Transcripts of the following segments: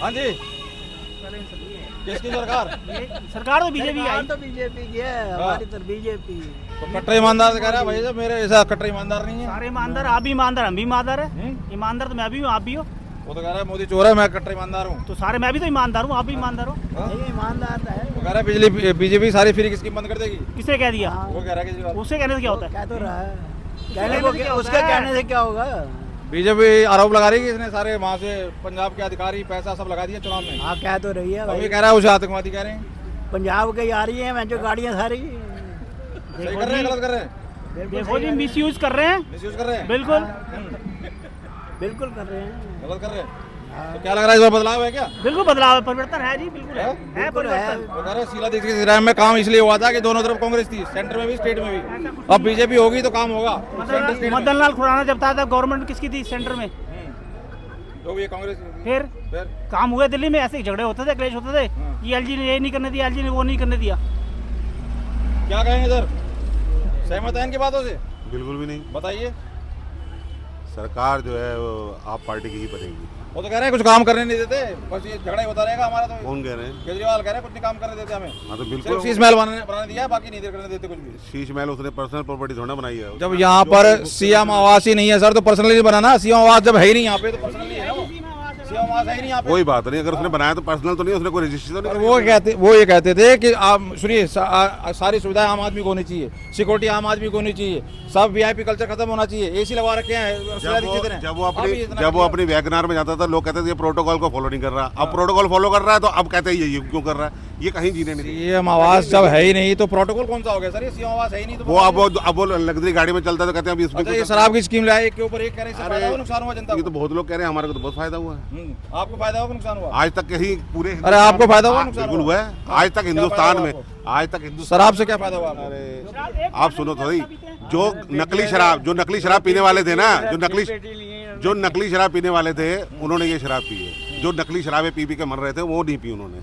हाँ जी, किसकी सरकार? सरकार तो बीजेपी आई। तो बीजेपी की है, हमारी तो बीजेपी। तो कट्टर ईमानदार से कह रहा है भाई, मेरे ऐसा कट्टर ईमानदार नहीं है। सारे ईमानदार, आप भी ईमानदार, हम भी ईमानदार है। ईमानदार तो मैं भी हूँ, आप भी हो। वो तो कह रहा है मोदी चोर है, मैं कट्टर ईमानदार हूँ। तो सारे, मैं भी तो ईमानदार हूँ, आप भी ईमानदार हो। ईमानदार है। वो कह रहा है बिजली बीजेपी सारी फ्री की स्कीम बंद कर देगी। किसने कह दिया? वो कह रहा है केजरीवाल। उससे कहने से क्या होता है? क्या तो रहा है, कहने को क्या उसके कहने से क्या होगा? बीजेपी आरोप लगा रही है कि इसने सारे वहाँ से पंजाब के अधिकारी पैसा सब लगा दिया चुनाव में। हाँ, कह तो रही है अभी भाई। कह रहा है उसे आतंकवादी कह रहे हैं। पंजाब के आ रही है मैं जो गाड़ियाँ सारी। सही कर रहे हैं, गलत कर रहे हैं? देखो जी, मिस यूज कर रहे हैं। मिसयूज कर रहे हैं। बिल्कुल बिल्कुल कर रहे हैं। गलत कर रहे हैं। तो क्या लग रहा है इस बार बदलाव है क्या? बिल्कुल बदलाव है, परिवर्तन है जी, बिल्कुल है परिवर्तन। वो कह रहे हैं शीला दीक्षित के टाइम में काम इसलिए हुआ था कि दोनों तरफ कांग्रेस थी, सेंटर में भी स्टेट में भी। अब बीजेपी होगी तो काम होगा। सेंटर स्टेट में। मदन लाल खुराना जब था गवर्नमेंट किसकी थी सेंटर में? जो भी है कांग्रेस। फिर काम हुए दिल्ली में, ऐसे ही झगड़े होते थे, क्लेश होते थे कि एलजी ने ये नहीं करने दिया, एलजी ने वो नहीं करने दिया। क्या कहेंगे सर, सहमत है इनकी बातों से? बिल्कुल भी नहीं। बताइए। सरकार जो है वो आप पार्टी की ही बनेगी। वो तो कह रहे हैं कुछ काम करने नहीं देते, बस ये झगड़ा ही होता रहेगा हमारा। तो कौन कह रहे हैं? केजरीवाल कह रहे हैं कुछ नहीं काम करने देते हमें। हाँ तो सिर्फ बिल्कुल। शीश महल बनाने दिया है, बाकी नहीं करने देते कुछ भी। शीश महल उसने पर्सनल प्रॉपर्टी थोड़ा बनाई है। जब यहाँ पर सीएम आवास ही नहीं है सर, तो पर्सनली बनाना। सीएम आवास जब है ही नहीं यहाँ पे, तो पर्सनली है ना वो। सीएम आवास है ही नहीं यहाँ पे। कोई बात नहीं, अगर उसने बनाया तो पर्सनल तो नहीं, उसने कोई रजिस्ट्रेशन और नहीं। वो ये कहते थे कि आप सुनिए, सारी सुविधाएं आम आदमी को होनी चाहिए, सिक्योरिटी आम आदमी को होनी चाहिए, सब वीआईपी कल्चर खत्म होना चाहिए, एसी लगा रखे हैं। जब वो अपनी वैगनार में जाता था, लोग कहते थे ये प्रोटोकॉल को फॉलो नहीं कर रहा। अब प्रोटोकॉल फॉलो कर रहा है तो अब कहते हैं ये क्यों कर रहा है? ये कहीं जीने नहीं। सीएम आवास जब है ही नहीं तो प्रोटोकॉल कौन सा हो गया सर? ये सीएम आवास है ही नहीं तो अब वो लग्जरी गाड़ी में चलता है तो कहते हैं अभी इसमें ये शराब की स्कीम लाए, एक के ऊपर एक कह रहे हैं, इससे फायदा हुआ नुकसान हुआ जनता ये को? तो बहुत लोग कह रहे हैं, हमारे को तो बहुत फायदा हुआ है। आपको फायदा हुआ कि नुकसान हुआ? आज तक कहीं पूरे अरे आपको फायदा हुआ नुकसान बिल्कुल हुआ है। आज तक हिंदुस्तान में, आज तक शराब से क्या फायदा हुआ? अरे आप सुनो थोड़ी, जो नकली शराब पीने वाले थे ना, जो नकली शराब पीने वाले थे, उन्होंने ये शराब पी है। जो नकली शराबें पी के मर रहे थे वो नहीं पी उन्होंने,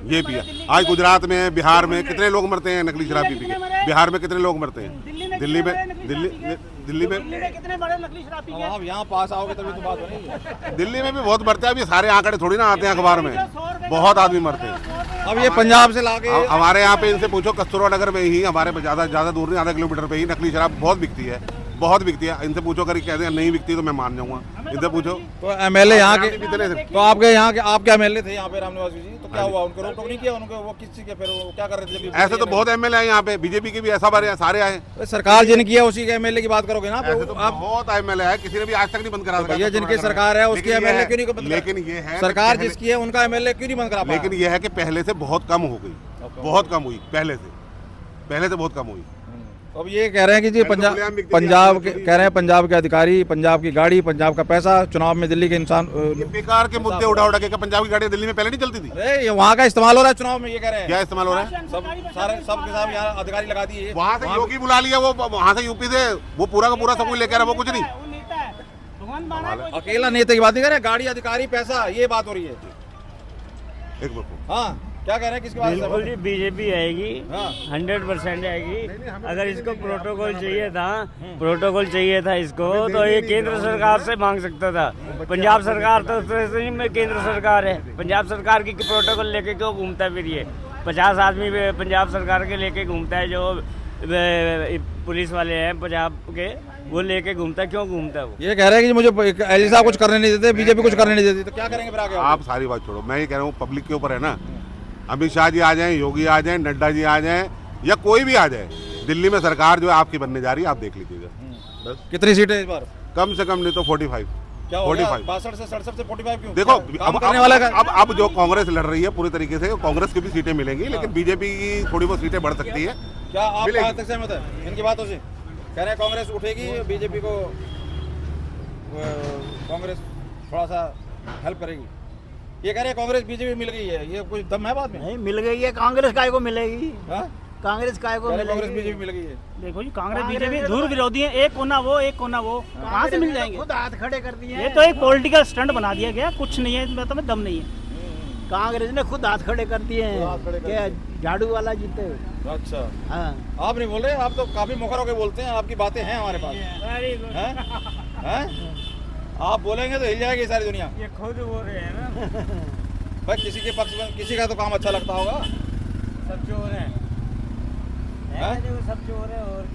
ये पिया। आज गुजरात में, बिहार में कितने लोग मरते हैं नकली शराब पी के? बिहार में कितने लोग मरते हैं? दिल्ली में कितने बड़े नकली शराब पी गए? आप यहाँ पास आओगे तभी तो बात बनेगी। दिल्ली में भी बहुत मरते हैं। अभी सारे आंकड़े थोड़ी ना आते हैं अखबार में, बहुत आदमी मरते हैं। अब ये पंजाब से लाके हमारे यहाँ पे इनसे पूछो, कस्तूरबा नगर में ही, हमारे ज्यादा दूर नहीं, आधा किलोमीटर पे ही नकली शराब बहुत बिकती है, बहुत बिकती है। इनसे पूछो, करी कहते हैं नहीं बिकती तो मैं मान जाऊंगा। इनसे पूछो। तो एमएलए यहाँ के, कितने तो आपके यहाँ के, आपके एमएलए थे यहाँ पे रामनिवास जी, तो क्या हुआ? उनको रोक टोक नहीं किया? उनको वो किस चीज के, फिर वो क्या कर रहे थे? ऐसे तो बहुत एमएलए हैं यहाँ पे, बीजेपी के भी ऐसा बारे सारे आए। सरकार जिनकी है उसी के एमएलए की बात करोगे ना ऐसे तो आप? बहुत एमएलए है, किसी ने भी आज तक नहीं बंद करा भैया जिनकी सरकार है उसकी एमएलए क्यों नहीं बंद? लेकिन ये है सरकार जिसकी है उनका एमएलए क्यों नहीं बंद करा? लेकिन ये है कि पहले से बहुत कम हो गई, बहुत कम हुई पहले से बहुत कम हुई। अब ये कह रहे हैं कि जी पंजाब के कह रहे हैं, पंजाब के अधिकारी, पंजाब की गाड़ी, पंजाब का पैसा, चुनाव में दिल्ली के इंसान बेकार के मुद्दे उड़ा के। पंजाब की गाड़ी दिल्ली में पहले नहीं चलती थी? अरे वहाँ का इस्तेमाल हो रहा है चुनाव में, ये कह रहे हैं। क्या इस्तेमाल हो रहा है? सब के साथ यहाँ अधिकारी लगा दिए। वहाँ से योगी बुला लिया, वो वहाँ से यूपी से वो पूरा का पूरा सब कुछ लेकर, वो कुछ नहीं। अकेला नेता की बात नहीं कर रहे, गाड़ी, अधिकारी, पैसा, ये बात हो रही है। एक मिनट। हाँ, क्या कह रहे हैं, किसके बात? बिल्कुल जी, बीजेपी आएगी, हाँ। 100% आएगी। अगर इसको प्रोटोकॉल चाहिए था इसको, तो ये केंद्र सरकार से मांग सकता था। पंजाब सरकार तो नहीं में केंद्र सरकार है, पंजाब सरकार की प्रोटोकॉल लेके क्यों घूमता है? फिर ये 50 आदमी पंजाब सरकार के लेके घूमता है, जो पुलिस वाले हैं पंजाब के, वो लेके घूमता है। क्यों घूमता है वो? ये कह रहे हैं कि मुझे एलजी साहब कुछ करने नहीं देते, बीजेपी कुछ करने नहीं देती, तो क्या करेंगे फिर आगे? आप सारी बात छोड़ो, मैं ये कह रहा हूँ पब्लिक के ऊपर है ना। अमित शाह जी आ जाएं, योगी आ जाएं, नड्डा जी आ जाएं, या कोई भी आ जाए, दिल्ली में सरकार जो है आपकी बनने जा रही है, आप देख लीजिएगा। बस कितनी सीटें इस बार? कम से कम नहीं तो 45। क्या हो गया? 62 से 67 से 45 क्यों? देखो काम करने वाला का? अब जो कांग्रेस लड़ रही है पूरी तरीके से, कांग्रेस की भी सीटें मिलेंगी, लेकिन बीजेपी की थोड़ी बहुत सीटें बढ़ सकती है। क्या आप कहाँ तक सहमत है इनकी बातों से? कह रहे हैं कांग्रेस उठेगी, बीजेपी को कांग्रेस थोड़ा सा हेल्प करेगी। ये कह रहे हैं कांग्रेस बीजेपी मिल गई है, ये कुछ दम है बात में? नहीं मिल गई है, कांग्रेस काय को मिलेगी? हाँ? कांग्रेस काय को मिलेगी? कांग्रेस बीजेपी मिल गई है। देखो जी, कांग्रेस बीजेपी दूर विरोधी है, एक कोना वो, एक कोना वो, कहाँ से मिल जाएंगे? खुद हाथ खड़े कर दिए। ये तो एक पॉलिटिकल स्टंट बना दिया गया, कुछ नहीं है इसमें, तो दम नहीं है। कांग्रेस ने खुद हाथ खड़े कर दिए हैं कि झाड़ू वाला जीते। अच्छा, हाँ, आप नहीं बोल रहे, आप तो काफी मुखर होकर बोलते हैं, आपकी बातें हैं हमारे पास। हैं? आप बोलेंगे तो हिल जाएगी सारी दुनिया। ये खुद बोल रहे हैं ना। भाई किसी के पक्ष में किसी का तो काम अच्छा लगता होगा। सब चोर हैं, हाँ? सब चोर हैं और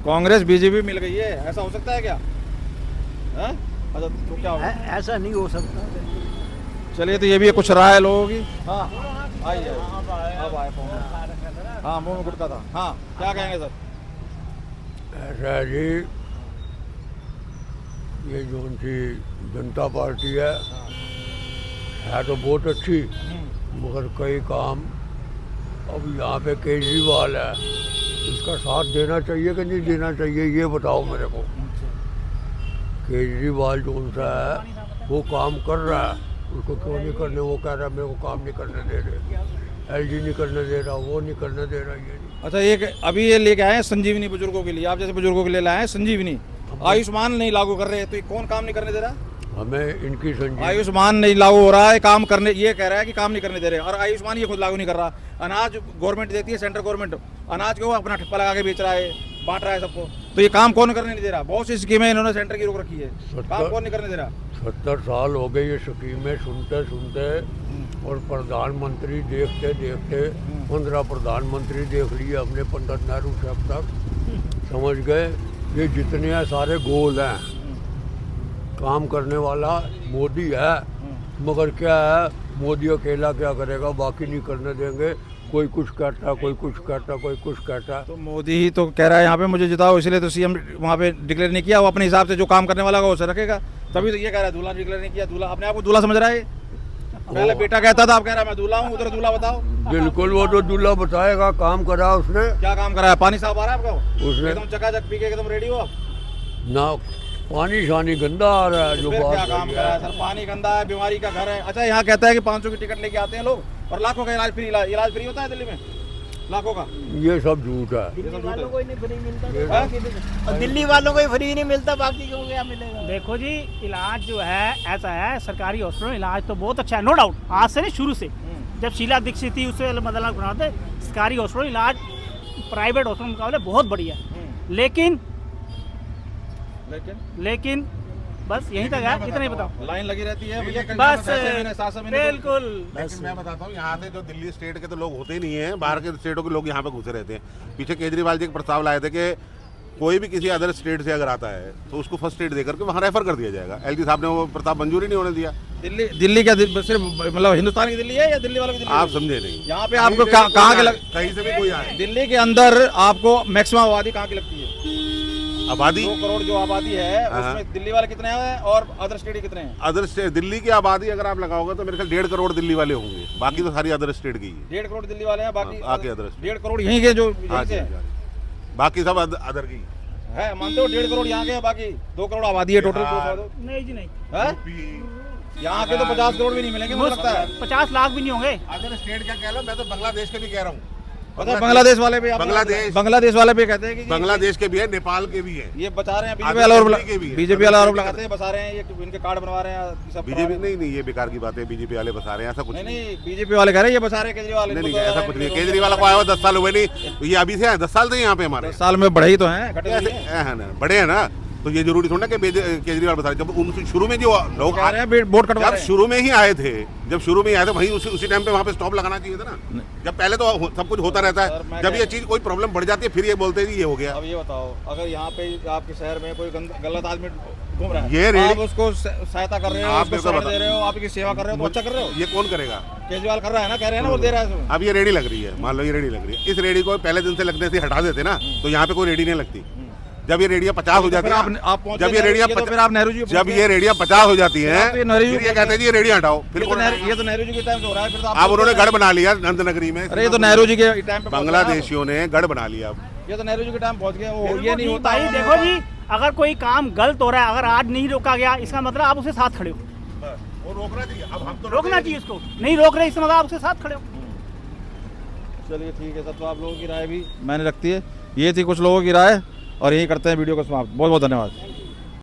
कांग्रेस बीजेपी मिल गई है, ऐसा हो सकता है क्या? हैं? अच्छा तो क्या होगा? ऐसा नहीं हो सकता। चलिए तो ये भी कुछ राय है लोगों की। हाँ आइए अब आए फोन। हाँ मुंह में गुटका था। हाँ क्या कहेंगे सर? ऐसा है जी, ये जो उनकी जनता पार्टी है तो बहुत अच्छी, मगर कई काम अब यहाँ पे केजरीवाल है, इसका साथ देना चाहिए कि नहीं देना चाहिए, ये बताओ मेरे को। केजरीवाल जो उनका है वो काम कर रहा है, उसको क्यों नहीं करने, वो कह रहा है मेरे को काम नहीं करने दे रहे, एलजी नहीं करने दे रहा, वो नहीं करने दे रहा, ये नहीं। अच्छा एक अभी ये लेके आए हैं संजीवनी बुजुर्गों के लिए, आप जैसे बुजुर्गों के लिए लाए हैं संजीवनी। आयुष्मान नहीं लागू कर रहे, तो ये कौन काम नहीं करने दे रहा? हमें इनकी संजीवनी, आयुष्मान नहीं लागू हो रहा है, काम करने, ये कह रहा है कि काम नहीं करने दे रहे, और आयुष्मान ये खुद लागू नहीं कर रहा। अनाज गवर्नमेंट देती है, सेंट्रल गवर्नमेंट, अनाज को अपना ठप्पा लगा के बेच रहा है, बांट रहा है सबको, तो ये काम कौन करने नहीं दे रहा? बहुत सी स्कीमें इन्होंने सेंटर की रोक रखी है, काम कौन नहीं करने दे रहा? 70 साल हो गए ये स्कीमें सुनते सुनते, और प्रधानमंत्री देखते देखते 15 प्रधानमंत्री देख लिए हमने, पंडित नेहरू से अब तक समझ गए ये जितने हैं सारे गोल हैं। काम करने वाला मोदी है, मगर क्या है, मोदी अकेला क्या करेगा, बाकी नहीं करने देंगे, कोई कुछ कहता, कोई कुछ कहता, कोई कुछ कहता। तो मोदी ही तो कह रहा है यहाँ पे मुझे जिताओ, इसलिए तो सीएम वहाँ पे डिक्लेयर नहीं किया, वो अपने हिसाब से जो काम करने वाला होगा उसे रखेगा, तभी तो ये कह रहा है दूल्हा डिक्लेयर नहीं किया। दूल्हा अपने आप को दूल्हा समझ रहा है, पहले बेटा कहता था, अब कह रहा है मैं दूल्हा हूँ, उधर दूल्हा बताओ। बिल्कुल, वो तो दूल्हा बताएगा, काम करा उसने। क्या काम करा है? पानी साफ आ रहा है आपका? उसने एकदम चकाचक पी के एकदम रेडी हो आप? ना, पानी शानी गंदा आ रहा है जो फिर क्या बात काम करा है सर? पानी गंदा है, बीमारी का घर है। अच्छा यहाँ कहता है कि 500 की टिकट लेके आते हैं लोग और लाखों का इलाज फ्री होता है दिल्ली में, लाखों का। ये सब झूठ है। दिल्ली वालों को ही नहीं फ्री मिलता, और दिल्ली वालों को ही फ्री नहीं मिलता, बाकी को क्या मिलेगा? देखो जी, इलाज जो है ऐसा है, सरकारी हॉस्पिटल में इलाज तो बहुत अच्छा है, नो डाउट, आज से नहीं शुरू से, जब शीला दीक्षित थी उससे मतलब बनाते सरकारी हॉस्पिटल इलाज प्राइवेट हॉस्पिटल के मुकाबले बहुत बढ़िया है, लेकिन बस यहीं तक है, इतना ही बताओ। लाइन लगी रहती है भैया, बस 7 महीने बिल्कुल। लेकिन मैं बताता हूँ, यहाँ से जो दिल्ली स्टेट के तो लोग होते ही नहीं हैं, बाहर के स्टेटों के लोग यहाँ पे घुसे रहते हैं। पीछे केजरीवाल जी एक प्रस्ताव लाए थे कि कोई भी किसी अदर स्टेट से अगर आता है तो उसको फर्स्ट एड देकर के वहाँ रेफर कर दिया जाएगा। एलजी साहब ने वो प्रस्ताव मंजूरी नहीं होने दिया। दिल्ली क्या सिर्फ मतलब हिंदुस्तान की दिल्ली है या दिल्ली वालों की दिल्ली? आप समझे नहीं, यहाँ पे आपको कहाँ के कहीं से भी कोई आए, दिल्ली के अंदर आपको मैक्सिमम आबादी कहाँ की लगती है? आबादी 2 करोड़ जो आबादी है उसमें दिल्ली वाले कितने हैं और अदर स्टेट कितने हैं? अदर स्टेट दिल्ली की आबादी अगर आप लगाओगे तो मेरे ख्याल 1.5 करोड़ दिल्ली वाले होंगे, बाकी तो सारी अदर स्टेट की है। 1.5 करोड़ दिल्ली वाले हैं, बाकी आके अदर 1.5 करोड़ यहीं के जो हाँ यहीं से जी, हैं। बाकी सब अदर की है, मानते हो 1.5 करोड़ यहाँ के हैं, बाकी 2 करोड़ आबादी है टोटल। नहीं जी नहीं, यहाँ के तो 50 करोड़ भी नहीं मिलेंगे मुझे लगता है। 50 लाख भी नहीं होंगे। अदर स्टेट क्या कह रहा हूँ, मैं तो बांग्लादेश के भी कह रहा हूँ। पता है बांग्लादेश वाले भी बांग्लादेश वाले भी कहते हैं कि बांग्लादेश के भी है, नेपाल के भी है। ये बचा रहे हैं बीजेपी वाले आरोप लगाते हैं, बसा रहे हैं, ये इनके कार्ड बनवा रहे हैं सब। बीजेपी नहीं, ये बेकार की बात है, बीजेपी वाले बसा रहे हैं, ऐसा कुछ नहीं। बीजेपी वाले कह रहे हैं ये बसा रहे हैं केजरीवाल। नहीं, ऐसा कुछ नहीं। केजरीवाल को आया हुआ 10 साल हुए नहीं, ये अभी से 10 साल से यहाँ पे हमारे 10 साल में बढ़े ही तो हैं, बड़े हैं ना, तो ये जरूरी थोड़ा कि केजरीवाल बता रहे। जब उनसे शुरू में जो लोग वोट कटवा रहे हैं, शुरू में ही आए थे, जब शुरू में ही आए थे वहीं उसी टाइम पे वहाँ पे स्टॉप लगाना चाहिए था ना। जब पहले तो सब कुछ होता रहता है, जब ये चीज कोई प्रॉब्लम बढ़ जाती है फिर ये बोलते हैं ये हो गया। अब ये बताओ, अगर यहाँ पे आपके शहर में कोई गलत आदमी घूम रहा है, ये आप उसको सहायता कर रहे हो, आप दे रहे हो, आपकी सेवा कर रहे हो, तो अच्छा कर रहे हो। ये कौन करेगा? केजरीवाल कर रहा है ना, कह रहे हैं ना, वो दे रहा है। अब ये रेडी लग रही है, मान लो ये रेडी लग रही है, इस रेडी को पहले दिन से लगने से हटा देते ना तो यहाँ पे कोई रेडी नहीं लगती। जब ये रेडियां 50 हो जाती है, जब ये रेडियां जब ये रेडियां 50 हो जाती हैं, ये कहते हैं जी ये रेडियां हटाओ। फिर ये तो नेहरू जी के टाइम से हो रहा है। फिर अब उन्होंने गढ़ बना लिया नंद नगरी में। अरे ये तो नेहरू जी के टाइम पे बांग्लादेशियों ने गढ़ बना लिया। अब ये तो नेहरू जी के टाइम पहुंच गया, वो ये नहीं होता। भाई देखो जी, अगर कोई काम गलत हो रहा है, अगर आज नहीं रोका गया, इसका मतलब आप उसके साथ खड़े हो। वो रोकना चाहिए, अब हम तो रोकना चाहिए उसको, नहीं रोक रहे इसका मतलब आप उसके साथ खड़े हो। चलिए ठीक है सर, तो आप लोगों की राय भी मैंने रखती है। ये थी कुछ लोगों की राय और यही करते हैं वीडियो को समाप्त। बहुत बहुत धन्यवाद।